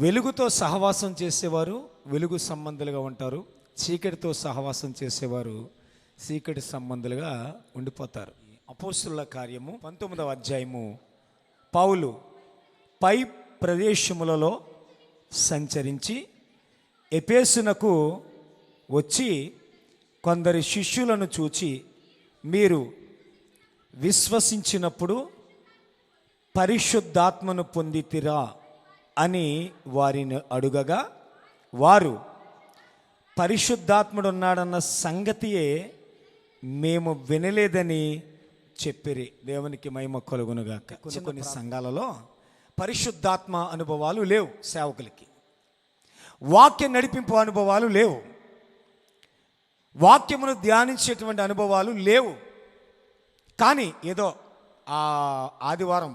వెలుగుతో సహవాసం చేసేవారు వెలుగు సంబంధులుగా ఉంటారు, చీకటితో సహవాసం చేసేవారు చీకటి సంబంధులుగా ఉండిపోతారు. అపోస్తుల కార్యము 19వ అధ్యాయము పౌలు పై ప్రదేశములలో సంచరించి ఎఫెసునకు వచ్చి కొందరి శిష్యులను చూచి, మీరు విశ్వసించినప్పుడు పరిశుద్ధాత్మను పొందితిరా అని వారిని అడుగగా, వారు పరిశుద్ధాత్ముడు ఉన్నాడన్న సంగతియే మేము వినలేదని చెప్పిరి. దేవునికి మహిమ కలుగునుగాక. కొన్ని సంఘాలలో పరిశుద్ధాత్మ అనుభవాలు లేవు, సేవకులకి వాక్య నడిపింపు అనుభవాలు లేవు, వాక్యమును ధ్యానించేటువంటి అనుభవాలు లేవు. కానీ ఏదో ఆ ఆదివారం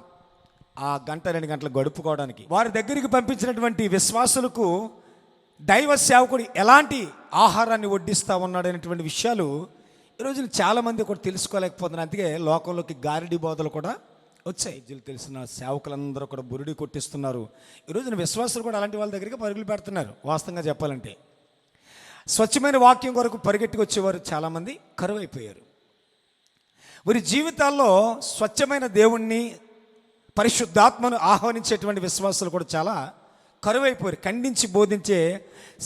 ఆ గంట 2 గంటలు గడుపుకోవడానికి వారి దగ్గరికి పంపించినటువంటి విశ్వాసులకు దైవ సేవకుడు ఎలాంటి ఆహారాన్ని వడ్డిస్తూ ఉన్నాడు అనేటువంటి విషయాలు ఈరోజున చాలామంది కూడా తెలుసుకోలేకపోతున్నారు. అందుకే లోకంలోకి గారిడి బోధలు కూడా వచ్చాయి. తెలిసిన సేవకులందరూ కూడా బురుడి కొట్టిస్తున్నారు. ఈరోజున విశ్వాసులు కూడా అలాంటి వాళ్ళ దగ్గరికి పరుగులు పెడుతున్నారు. వాస్తవంగా చెప్పాలంటే స్వచ్ఛమైన వాక్యం కొరకు పరిగెట్టుకు వచ్చేవారు చాలామంది కరువైపోయారు. వారి జీవితాల్లో స్వచ్ఛమైన దేవుణ్ణి, పరిశుద్ధాత్మను ఆహ్వానించేటువంటి విశ్వాసులు కూడా చాలా కరువైపోయారు. ఖండించి బోధించే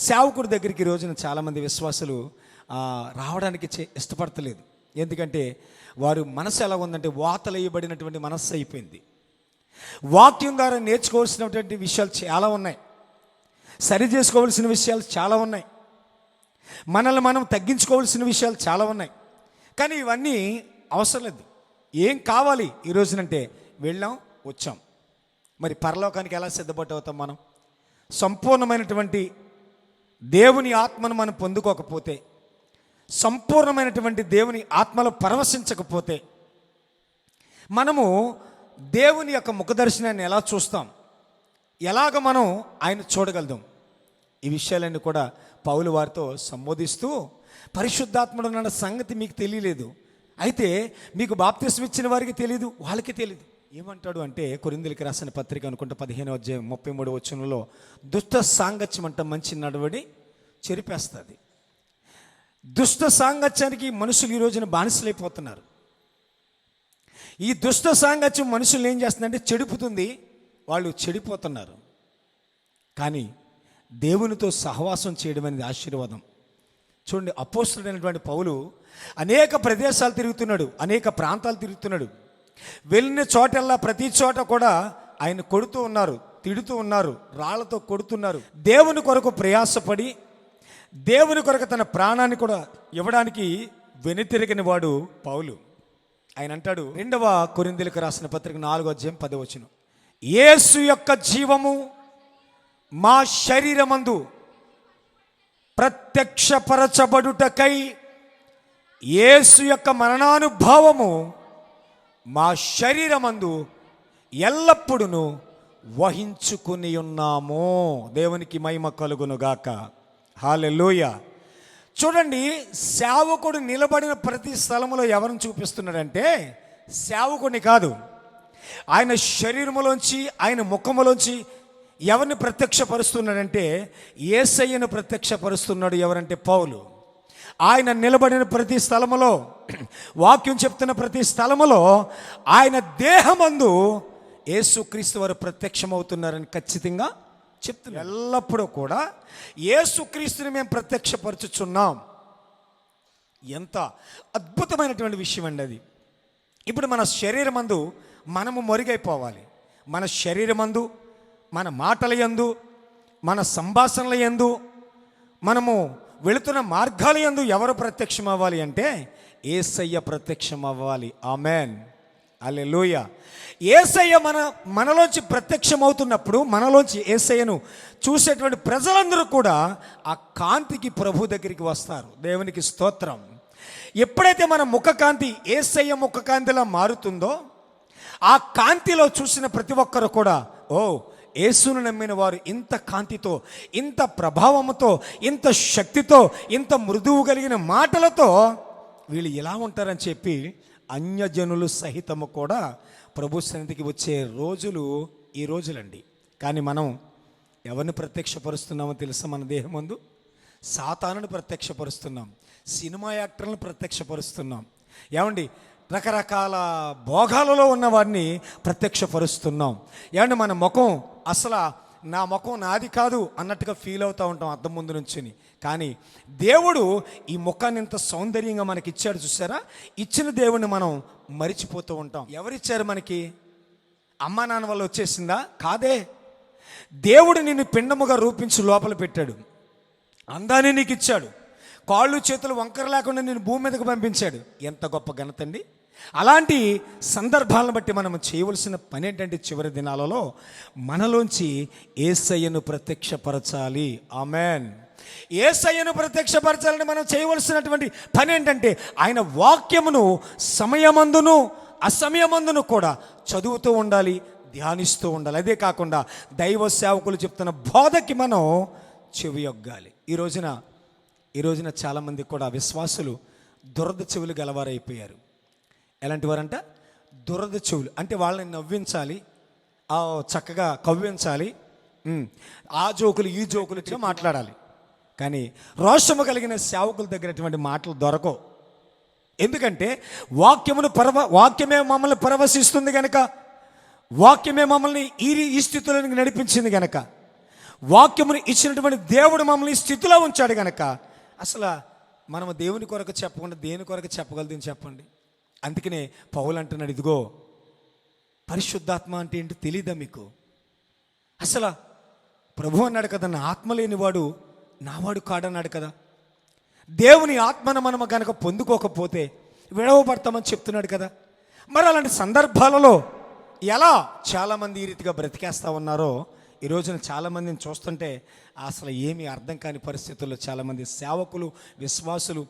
సేవకుడి దగ్గరికి ఈ రోజున చాలామంది విశ్వాసులు రావడానికి ఇష్టపడతలేదు. ఎందుకంటే వారు మనసు ఎలా ఉందంటే వాతలేయబడినటువంటి మనస్సు అయిపోయింది. వాక్యం ద్వారా నేర్చుకోవాల్సినటువంటి విషయాలు చాలా ఉన్నాయి, సరి చేసుకోవాల్సిన విషయాలు చాలా ఉన్నాయి, మనల్ని మనం తగ్గించుకోవాల్సిన విషయాలు చాలా ఉన్నాయి. కానీ ఇవన్నీ అవసరం లేదు. ఏం కావాలి ఈ రోజునంటే వెళ్ళాం వచ్చాం. మరి పరలోకానికి ఎలా సిద్ధపడి అవుతాం? మనం సంపూర్ణమైనటువంటి దేవుని ఆత్మను మనం పొందుకోకపోతే, సంపూర్ణమైనటువంటి దేవుని ఆత్మలో పరవశించకపోతే మనము దేవుని యొక్క ముఖదర్శనాన్ని ఎలా చూస్తాం? ఎలాగ మనం ఆయన చూడగలుగుతాం? ఈ విషయాలన్నీ కూడా పౌలు వారితో సంబోధిస్తూ, పరిశుద్ధాత్ముడు ఉన్న సంగతి మీకు తెలియలేదు, అయితే మీకు బాప్తిస్మం ఇచ్చిన వారికి తెలియదు, వాళ్ళకి తెలియదు. ఏమంటాడు అంటే కొరింథీయులకు రాసిన పత్రిక అనుకుంటే 15వ అధ్యాయం 33వ వచనంలో, దుష్ట సాంగత్యం అంట మంచి నడవడి చెరిపేస్తుంది. దుష్ట సాంగత్యానికి మనుషులు ఈ రోజున బానిసలైపోతున్నారు. ఈ దుష్ట సాంగత్యం మనుషులు ఏం చేస్తుందంటే చెడుపుతుంది, వాళ్ళు చెడిపోతున్నారు. కానీ దేవునితో సహవాసం చేయడం అనేది ఆశీర్వాదం. చూడండి, అపోస్తలుడైనటువంటి పౌలు అనేక ప్రదేశాలు తిరుగుతున్నాడు, అనేక ప్రాంతాలు తిరుగుతున్నాడు. వెళ్ళిన చోటల్లా ప్రతి చోట కూడా ఆయన కొడుతూ ఉన్నారు, తిడుతూ ఉన్నారు, రాళ్లతో కొడుతున్నారు. దేవుని కొరకు ప్రయాసపడి దేవుని కొరకు తన ప్రాణాన్ని కూడా ఇవ్వడానికి వెనుతిరిగిన వాడు పౌలు. ఆయన అంటాడు 2వ కొరింథీయులకు రాసిన పత్రిక 4వ అధ్యాయం 10వ వచనం, యేసు యొక్క జీవము మా శరీరమందు ప్రత్యక్షపరచబడుటకై యేసు యొక్క మరణానుభవము మా శరీరమందు ఎల్లప్పుడూ వహించుకుని ఉన్నాము. దేవునికి మహిమ కలుగునుగాక. హల్లెలూయా. చూడండి, సేవకుడు నిలబడిన ప్రతి స్థలంలో ఎవరిని చూపిస్తున్నాడంటే సేవకుడిని కాదు, ఆయన శరీరములోంచి, ఆయన ముఖములోంచి ఎవరిని ప్రత్యక్షపరుస్తున్నాడంటే యేసయ్యను ప్రత్యక్షపరుస్తున్నాడు. ఎవరంటే పౌలు. ఆయన నిలబడిన ప్రతి స్థలములో, వాక్యం చెప్తున్న ప్రతి స్థలములో ఆయన దేహమందు యేసుక్రీస్తు వారు ప్రత్యక్షమవుతున్నారని ఖచ్చితంగా చెప్తున్నారు. ఎల్లప్పుడూ కూడా యేసుక్రీస్తుని మేము ప్రత్యక్షపరచుచున్నాం. ఎంత అద్భుతమైనటువంటి విషయం అండి అది. ఇప్పుడు మన శరీరమందు మనము మరుగైపోవాలి. మన శరీరమందు, మన మాటల యందు, మన సంభాషణల యందు, మనము వెళుతున్న మార్గాల యందు ఎవరు ప్రత్యక్షం అవ్వాలి అంటే యేసయ్య ప్రత్యక్షం అవ్వాలి. ఆమెన్, హల్లెలూయా. యేసయ్య మనలోంచి ప్రత్యక్షం అవుతున్నప్పుడు, మనలోంచి యేసయ్యను చూసేటువంటి ప్రజలందరూ కూడా ఆ కాంతికి ప్రభు దగ్గరికి వస్తారు. దేవునికి స్తోత్రం. ఎప్పుడైతే మన ముఖకాంతి యేసయ్య ముఖకాంతిలా మారుతుందో, ఆ కాంతిలో చూసిన ప్రతి ఒక్కరు కూడా, ఓ యేసును నమ్మిన వారు ఇంత కాంతితో, ఇంత ప్రభావముతో, ఇంత శక్తితో, ఇంత మృదువు కలిగిన మాటలతో వీళ్ళు ఎలా ఉంటారని చెప్పి అన్యజనులు సహితము కూడా ప్రభు సన్నిధికి వచ్చే రోజులు ఈ రోజులండి. కానీ మనం ఎవరిని ప్రత్యక్షపరుస్తున్నామో తెలుసా? మన దేహం ముందు సాతానుని ప్రత్యక్షపరుస్తున్నాం, సినిమా యాక్టర్లను ప్రత్యక్షపరుస్తున్నాం, ఏమండి రకరకాల భోగాలలో ఉన్న వారిని ప్రత్యక్షపరుస్తున్నాం. ఏమండి మన ముఖం అసలు నా ముఖం నాది కాదు అన్నట్టుగా ఫీల్ అవుతూ ఉంటాం అద్దం ముందు నుంచుని. కానీ దేవుడు ఈ ముఖాన్ని ఇంత సౌందర్యంగా మనకి ఇచ్చాడు చూసారా? ఇచ్చిన దేవుడిని మనం మరిచిపోతూ ఉంటాం. ఎవరిచ్చారు మనకి? అమ్మా నాన్న వల్ల వచ్చేసిందా? కాదే. దేవుడు నిన్ను పిండముగా రూపించి లోపల పెట్టాడు, అందాన్ని నీకు ఇచ్చాడు, కాళ్ళు చేతులు వంకర లేకుండా నేను భూమి మీదకు పంపించాడు. ఎంత గొప్ప ఘనత అండి! అలాంటి సందర్భాలను బట్టి మనం చేయవలసిన పని ఏంటంటే చివరి దినాలలో మనలోంచి యేసయ్యను ప్రత్యక్షపరచాలి. ఆమెన్. యేసయ్యను ప్రత్యక్షపరచాలని మనం చేయవలసినటువంటి పని ఏంటంటే ఆయన వాక్యమును సమయమందును అసమయమందును కూడా చదువుతూ ఉండాలి, ధ్యానిస్తూ ఉండాలి. అదే కాకుండా దైవ సేవకులు చెప్తున్న బోధకి మనం చెవియొగ్గాలి. ఈ రోజున చాలామంది కూడా విశ్వాసులు దురద చెవులు గలవారైపోయారు. ఎలాంటి వారంట? దురద చెవులు. అంటే వాళ్ళని నవ్వించాలి, చక్కగా కవ్వించాలి, ఆ జోకులు ఈ జోకులు ఇట్లా మాట్లాడాలి. కానీ రోషము కలిగిన సేవకుల దగ్గర అటువంటి మాటలు దొరకవు. ఎందుకంటే వాక్యమే మమ్మల్ని పరవశిస్తుంది గనక, వాక్యమే మమ్మల్ని ఈ స్థితిలోనికి నడిపించింది గనక, వాక్యమును ఇచ్చినటువంటి దేవుడు మమ్మల్ని ఈ స్థితిలో ఉంచాడు గనక అసలు మనము దేవుని కొరకు చెప్పకుండా దేని కొరకు చెప్పగలదని చెప్పండి. అందుకనే పౌలు అంటున్నాడు, ఇదిగో పరిశుద్ధాత్మ అంటే ఏంటో తెలీదా మీకు? అసలు ప్రభు అన్నాడు కదా, నా ఆత్మ లేనివాడు నావాడు కాడన్నాడు కదా. దేవుని ఆత్మను మనం కనుక పొందుకోకపోతే విడవబడతామని చెప్తున్నాడు కదా. మరి అలాంటి సందర్భాలలో ఎలా చాలామంది ఈ రీతిగా బ్రతికేస్తూ ఉన్నారో ఈ రోజున చాలామందిని చూస్తుంటే అసలు ఏమీ అర్థం కాని పరిస్థితుల్లో చాలామంది సేవకులు, విశ్వాసులు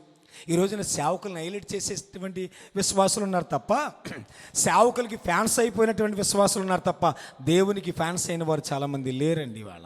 ఈ రోజున సేవకులను హైలైట్ చేసేటువంటి విశ్వాసులు ఉన్నారు తప్ప, సేవకులకి ఫ్యాన్స్ అయిపోయినటువంటి విశ్వాసులు ఉన్నారు తప్ప దేవునికి ఫ్యాన్స్ అయిన వారు చాలామంది లేరండి ఇవాళ.